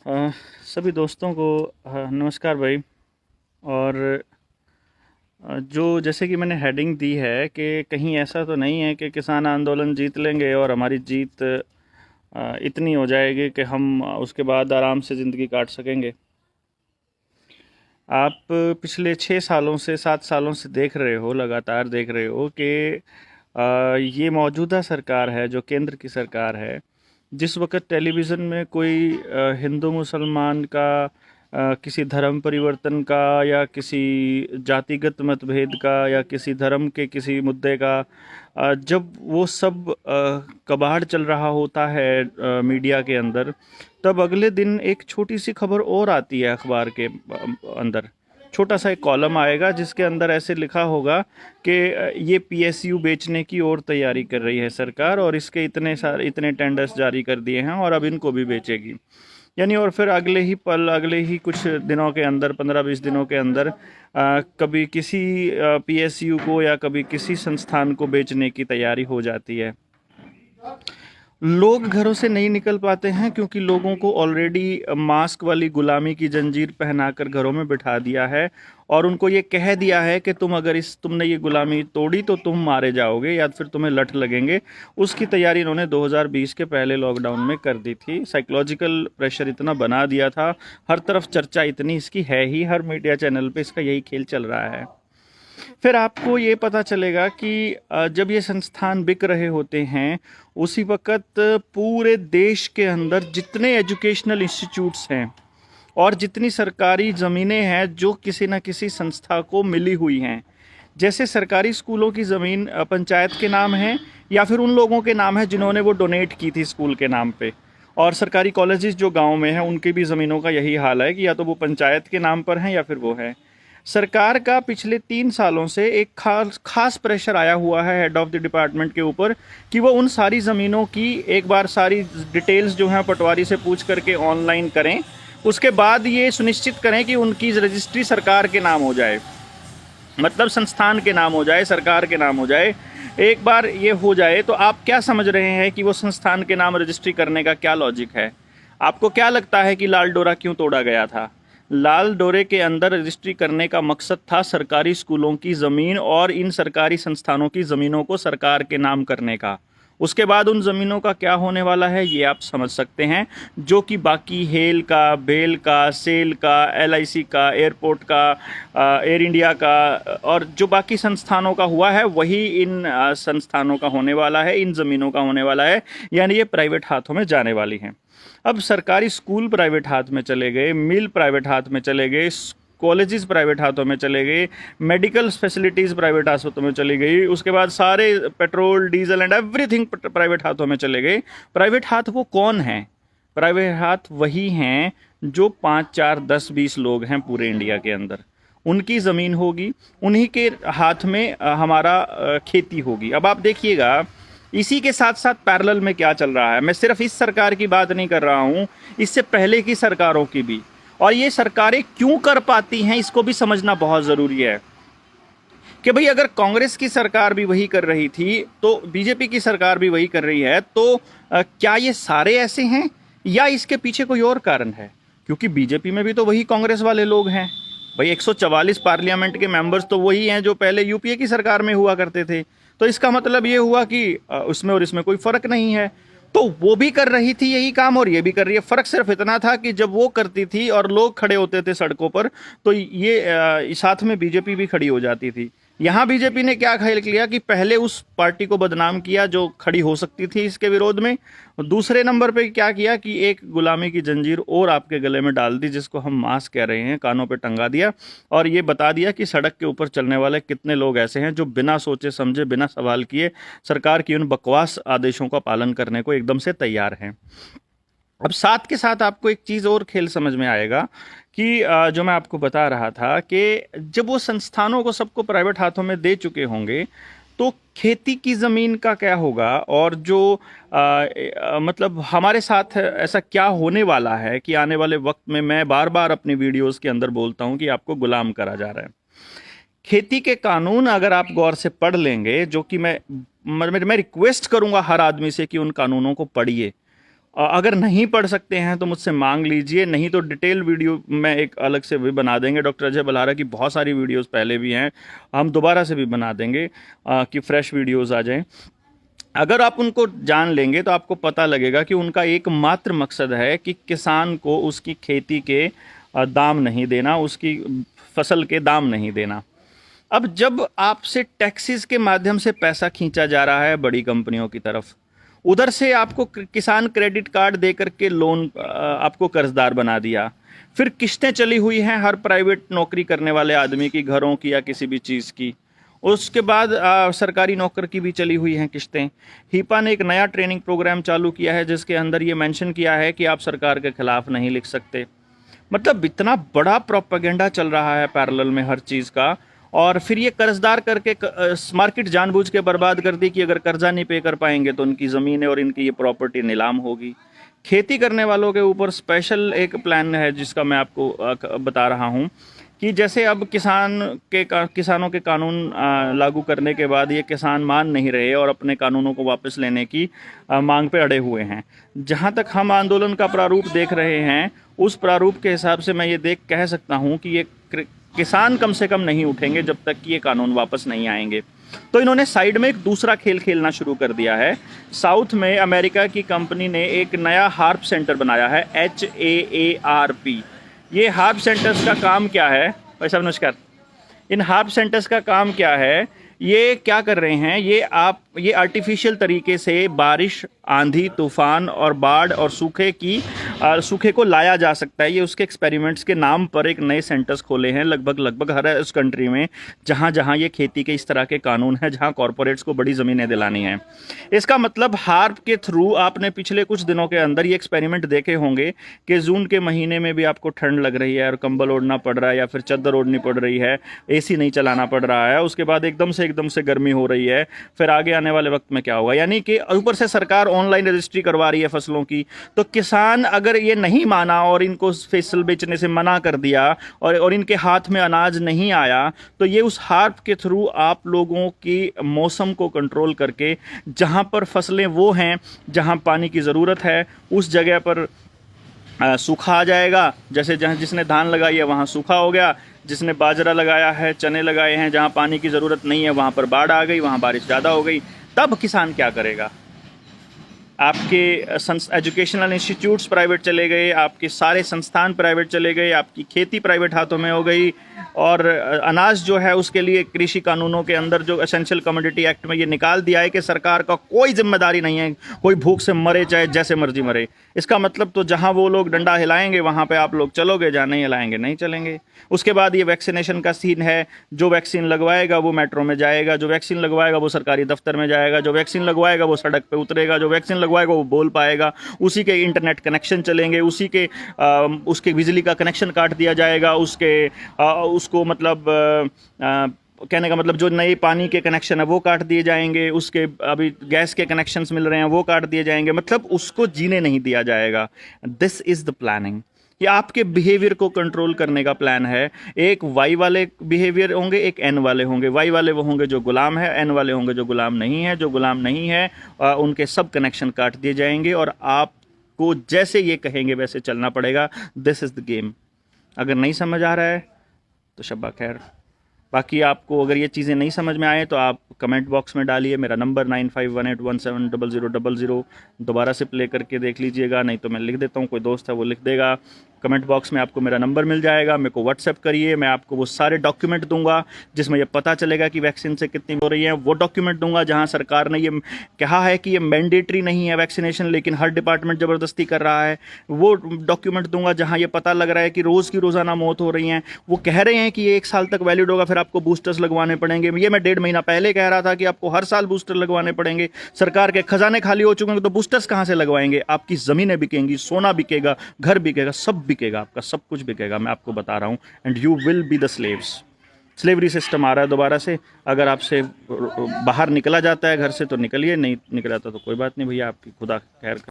अ, सभी दोस्तों को नमस्कार भाई। और जो जैसे कि मैंने हेडिंग दी है कि कहीं ऐसा तो नहीं है कि किसान आंदोलन जीत लेंगे और हमारी जीत इतनी हो जाएगी कि हम उसके बाद आराम से ज़िंदगी काट सकेंगे। आप पिछले 6 सालों से 7 सालों से देख रहे हो, लगातार देख रहे हो कि ये मौजूदा सरकार है, जो केंद्र की सरकार है, जिस वक्त टेलीविज़न में कोई हिंदू मुसलमान का, किसी धर्म परिवर्तन का, या किसी जातिगत मतभेद का, या किसी धर्म के किसी मुद्दे का, जब वो सब कबाड़ चल रहा होता है मीडिया के अंदर, तब अगले दिन एक छोटी सी खबर और आती है अखबार के अंदर। छोटा सा एक कॉलम आएगा जिसके अंदर ऐसे लिखा होगा कि ये पीएसयू बेचने की और तैयारी कर रही है सरकार, और इसके इतने टेंडर्स जारी कर दिए हैं और अब इनको भी बेचेगी। यानी और फिर अगले ही पल, अगले ही कुछ दिनों के अंदर, 15-20 दिनों के अंदर कभी किसी पीएसयू को या कभी किसी संस्थान को बेचने की तैयारी हो जाती है। लोग घरों से नहीं निकल पाते हैं क्योंकि लोगों को ऑलरेडी मास्क वाली गुलामी की जंजीर पहनाकर घरों में बिठा दिया है, और उनको ये कह दिया है कि तुमने ये गुलामी तोड़ी तो तुम मारे जाओगे या फिर तुम्हें लठ लगेंगे। उसकी तैयारी इन्होंने 2020 के पहले लॉकडाउन में कर दी थी। साइकोलॉजिकल प्रेशर इतना बना दिया था, हर तरफ चर्चा इतनी इसकी है ही, हर मीडिया चैनल पे इसका यही खेल चल रहा है। फिर आपको ये पता चलेगा कि जब ये संस्थान बिक रहे होते हैं, उसी वक्त पूरे देश के अंदर जितने एजुकेशनल इंस्टीट्यूट्स हैं और जितनी सरकारी ज़मीनें हैं जो किसी न किसी संस्था को मिली हुई हैं, जैसे सरकारी स्कूलों की ज़मीन पंचायत के नाम है या फिर उन लोगों के नाम है जिन्होंने वो डोनेट की थी स्कूल के नाम पे, और सरकारी कॉलेजेस जो गांव में हैं उनकी भी ज़मीनों का यही हाल है कि या तो वो पंचायत के नाम पर हैं या फिर वो है। सरकार का पिछले 3 सालों से एक खास प्रेशर आया हुआ है हेड ऑफ द डिपार्टमेंट के ऊपर कि वो उन सारी ज़मीनों की एक बार सारी डिटेल्स जो हैं पटवारी से पूछ करके ऑनलाइन करें, उसके बाद ये सुनिश्चित करें कि उनकी रजिस्ट्री सरकार के नाम हो जाए, मतलब संस्थान के नाम हो जाए, सरकार के नाम हो जाए। एक बार ये हो जाए तो आप क्या समझ रहे हैं कि वो संस्थान के नाम रजिस्ट्री करने का क्या लॉजिक है? आपको क्या लगता है कि लाल डोरा क्यों तोड़ा गया था? लाल डोरे के अंदर रजिस्ट्री करने का मकसद था सरकारी स्कूलों की ज़मीन और इन सरकारी संस्थानों की ज़मीनों को सरकार के नाम करने का। उसके बाद उन ज़मीनों का क्या होने वाला है ये आप समझ सकते हैं, जो कि बाकी हेल का, बेल का, सेल का, एलआईसी का, एयरपोर्ट का, एयर इंडिया का, और जो बाकी संस्थानों का हुआ है वही इन संस्थानों का होने वाला है, इन ज़मीनों का होने वाला है। यानी ये प्राइवेट हाथों में जाने वाली हैं। अब सरकारी स्कूल प्राइवेट हाथ में चले गए, मिल प्राइवेट हाथ में चले गए, कॉलेजेस प्राइवेट हाथों में चले गए, मेडिकल फैसिलिटीज़ प्राइवेट हाथों में चली गई, उसके बाद सारे petrol, diesel and everything private हाथों में चले गए। प्राइवेट हाथ वो कौन हैं? प्राइवेट हाथ वही हैं जो 5, 4, 10, 20 लोग हैं पूरे इंडिया के अंदर। उनकी ज़मीन होगी, उन्हीं के हाथ में हमारा खेती होगी। अब आप देखिएगा इसी के साथ साथ पैरेलल में क्या चल रहा है। मैं सिर्फ इस सरकार की बात नहीं कर रहा हूँ, इससे पहले की सरकारों की भी। और ये सरकारें क्यों कर पाती हैं इसको भी समझना बहुत ज़रूरी है कि भाई अगर कांग्रेस की सरकार भी वही कर रही थी तो बीजेपी की सरकार भी वही कर रही है, तो क्या ये सारे ऐसे हैं या इसके पीछे कोई और कारण है? क्योंकि बीजेपी में भी तो वही कांग्रेस वाले लोग हैं भाई। 144 पार्लियामेंट के मेंबर्स तो वही हैं जो पहले यूपीए की सरकार में हुआ करते थे। तो इसका मतलब ये हुआ कि उसमें और इसमें कोई फ़र्क नहीं है। तो वो भी कर रही थी यही काम और ये भी कर रही है। फ़र्क सिर्फ इतना था कि जब वो करती थी और लोग खड़े होते थे सड़कों पर, तो ये साथ में बीजेपी भी खड़ी हो जाती थी। यहाँ बीजेपी ने क्या ख्याल किया कि पहले उस पार्टी को बदनाम किया जो खड़ी हो सकती थी इसके विरोध में, और दूसरे नंबर पे क्या किया कि एक गुलामी की जंजीर और आपके गले में डाल दी, जिसको हम मास्क कह रहे हैं, कानों पे टंगा दिया और ये बता दिया कि सड़क के ऊपर चलने वाले कितने लोग ऐसे हैं जो बिना सोचे समझे, बिना सवाल किए सरकार की उन बकवास आदेशों का पालन करने को एकदम से तैयार हैं। अब साथ के साथ आपको एक चीज़ और खेल समझ में आएगा कि जो मैं आपको बता रहा था कि जब वो संस्थानों को सबको प्राइवेट हाथों में दे चुके होंगे तो खेती की ज़मीन का क्या होगा, और जो मतलब हमारे साथ ऐसा क्या होने वाला है कि आने वाले वक्त में, मैं बार बार अपनी वीडियोस के अंदर बोलता हूं कि आपको गुलाम करा जा रहा है। खेती के कानून अगर आप गौर से पढ़ लेंगे, जो कि मैं रिक्वेस्ट करूंगा हर आदमी से कि उन कानूनों को पढ़िए, अगर नहीं पढ़ सकते हैं तो मुझसे मांग लीजिए, नहीं तो डिटेल वीडियो मैं एक अलग से भी बना देंगे। डॉक्टर अजय बल्हारा की बहुत सारी वीडियोस पहले भी हैं, हम दोबारा से भी बना देंगे कि फ्रेश वीडियोस आ जाएं। अगर आप उनको जान लेंगे तो आपको पता लगेगा कि उनका एकमात्र मकसद है कि किसान को उसकी खेती के दाम नहीं देना, उसकी फसल के दाम नहीं देना। अब जब आपसे टैक्सेस के माध्यम से पैसा खींचा जा रहा है बड़ी कंपनियों की तरफ, उधर से आपको किसान क्रेडिट कार्ड दे करके लोन आपको कर्जदार बना दिया, फिर किस्तें चली हुई हैं हर प्राइवेट नौकरी करने वाले आदमी की, घरों की या किसी भी चीज़ की, उसके बाद सरकारी नौकर की भी चली हुई हैं किस्तें। हीपा ने एक नया ट्रेनिंग प्रोग्राम चालू किया है जिसके अंदर ये मेंशन किया है कि आप सरकार के खिलाफ नहीं लिख सकते। मतलब इतना बड़ा प्रोपेगेंडा चल रहा है पैरेलल में हर चीज़ का। और फिर ये कर्जदार करके मार्केट जानबूझ के बर्बाद कर दी कि अगर कर्जा नहीं पे कर पाएंगे तो उनकी ज़मीनें और इनकी ये प्रॉपर्टी नीलाम होगी। खेती करने वालों के ऊपर स्पेशल एक प्लान है जिसका मैं आपको बता रहा हूँ कि जैसे अब किसानों के कानून लागू करने के बाद ये किसान मान नहीं रहे और अपने कानूनों को वापस लेने की मांग पे अड़े हुए हैं। जहाँ तक हम आंदोलन का प्रारूप देख रहे हैं, उस प्रारूप के हिसाब से मैं ये कह सकता हूँ कि ये किसान कम से कम नहीं उठेंगे जब तक कि ये कानून वापस नहीं आएंगे। तो इन्होंने साइड में एक दूसरा खेल खेलना शुरू कर दिया है। साउथ में अमेरिका की कंपनी ने एक नया हार्प सेंटर बनाया है, HAARP। ये हार्प सेंटर्स का काम क्या है भाई साहब, नमस्कार। इन हार्प सेंटर्स का काम क्या है, ये क्या कर रहे हैं, ये आर्टिफिशियल तरीके से बारिश, आंधी, तूफान और बाढ़ और सूखे को लाया जा सकता है। ये उसके एक्सपेरिमेंट्स के नाम पर एक नए सेंटर्स खोले हैं लगभग हर उस कंट्री में जहाँ जहाँ ये खेती के इस तरह के कानून हैं, जहाँ कॉरपोरेट्स को बड़ी ज़मीनें दिलानी हैं। इसका मतलब हार्प के थ्रू आपने पिछले कुछ दिनों के अंदर ये एक्सपेरिमेंट देखे होंगे कि जून के महीने में भी आपको ठंड लग रही है और कंबल ओढ़ना पड़ रहा है या फिर चादर ओढ़नी पड़ रही है, AC नहीं चलाना पड़ रहा है, उसके बाद एकदम से गर्मी हो रही है, फिर आगे आने वाले वक्त में क्या होगा। यानी कि ऊपर से सरकार ऑनलाइन रजिस्ट्री करवा रही है फसलों की। तो किसान अगर ये नहीं माना और इनको फसल बेचने से मना कर दिया और इनके हाथ में अनाज नहीं आया, तो ये उस हार्प के थ्रू आप लोगों की मौसम को कंट्रोल करके जहां पर फसलें वो हैं जहां पानी की ज़रूरत है उस जगह पर सूखा आ जाएगा। जैसे जहाँ जिसने धान लगाई है वहाँ सूखा हो गया, जिसने बाजरा लगाया है, चने लगाए हैं, जहाँ पानी की ज़रूरत नहीं है वहाँ पर बाढ़ आ गई, वहाँ बारिश ज़्यादा हो गई। तब किसान क्या करेगा? आपके एजुकेशनल इंस्टीट्यूट्स प्राइवेट चले गए, आपके सारे संस्थान प्राइवेट चले गए, आपकी खेती प्राइवेट हाथों में हो गई। और अनाज जो है उसके लिए कृषि कानूनों के अंदर जो एसेंशियल कमोडिटी एक्ट में ये निकाल दिया है कि सरकार का कोई जिम्मेदारी नहीं है, कोई भूख से मरे चाहे जैसे मर्जी मरे। इसका मतलब तो जहां वो लोग डंडा हिलाएंगे वहां पे आप लोग चलोगे, जहां नहीं हिलाएंगे नहीं चलेंगे। उसके बाद ये वैक्सीनेशन का सीन है, जो वैक्सीन लगवाएगा वो मेट्रो में जाएगा, जो वैक्सीन लगवाएगा वो सरकारी दफ्तर में जाएगा, जो वैक्सीन लगवाएगा वो सड़क पे उतरेगा, जो वैक्सीन लगवाएगा वो बोल पाएगा, उसी के इंटरनेट कनेक्शन चलेंगे, उसी के उसके बिजली का कनेक्शन काट दिया जाएगा, उसको मतलब कहने का मतलब जो नए पानी के कनेक्शन है वो काट दिए जाएंगे, उसके अभी गैस के कनेक्शंस मिल रहे हैं वो काट दिए जाएंगे, मतलब उसको जीने नहीं दिया जाएगा। This is the planning. ये आपके बिहेवियर को कंट्रोल करने का प्लान है। एक वाई वाले बिहेवियर होंगे, एक एन वाले होंगे। वाई वाले वो होंगे जो गुलाम है, एन वाले होंगे जो गुलाम नहीं है। जो गुलाम नहीं है उनके सब कनेक्शन काट दिए जाएंगे और आपको जैसे ये कहेंगे वैसे चलना पड़ेगा। This is the game. अगर नहीं समझ आ रहा है तो शब्बा खैर। बाकी आपको अगर ये चीज़ें नहीं समझ में आए तो आप कमेंट बॉक्स में डालिए। मेरा नंबर 9518170000 दोबारा से प्ले करके देख लीजिएगा, नहीं तो मैं लिख देता हूँ, कोई दोस्त है वो लिख देगा। कमेंट बॉक्स में आपको मेरा नंबर मिल जाएगा, मेरे को व्हाट्सएप करिए, मैं आपको वो सारे डॉक्यूमेंट दूंगा जिसमें ये पता चलेगा कि वैक्सीन से कितनी हो रही है। वो डॉक्यूमेंट दूंगा जहाँ सरकार ने ये कहा है कि ये मैंडेटरी नहीं है वैक्सीनेशन, लेकिन हर डिपार्टमेंट ज़बरदस्ती कर रहा है। वो डॉक्यूमेंट दूंगा जहाँ ये पता लग रहा है कि रोज़ की रोज़ाना मौत हो रही हैं। वो कह रहे हैं कि ये 1 साल तक वैलिड होगा, फिर आपको बूस्टर्स लगवाने पड़ेंगे। ये मैं 1.5 महीना पहले कह रहा था कि आपको हर साल बूस्टर लगवाने पड़ेंगे। सरकार के खजाने खाली हो चुके हैं तो बूस्टर्स कहाँ से लगवाएंगे? आपकी ज़मीनें बिकेंगी, सोना बिकेगा, घर बिकेगा, सब बिकेगा, आपका सब कुछ बिकेगा, मैं आपको बता रहा हूँ। And you will be the slaves. Slavery system आ रहा है दोबारा से। अगर आपसे बाहर निकला जाता है घर से तो निकलिए, नहीं निकला जाता तो कोई बात नहीं भैया, आपकी खुदा खैर।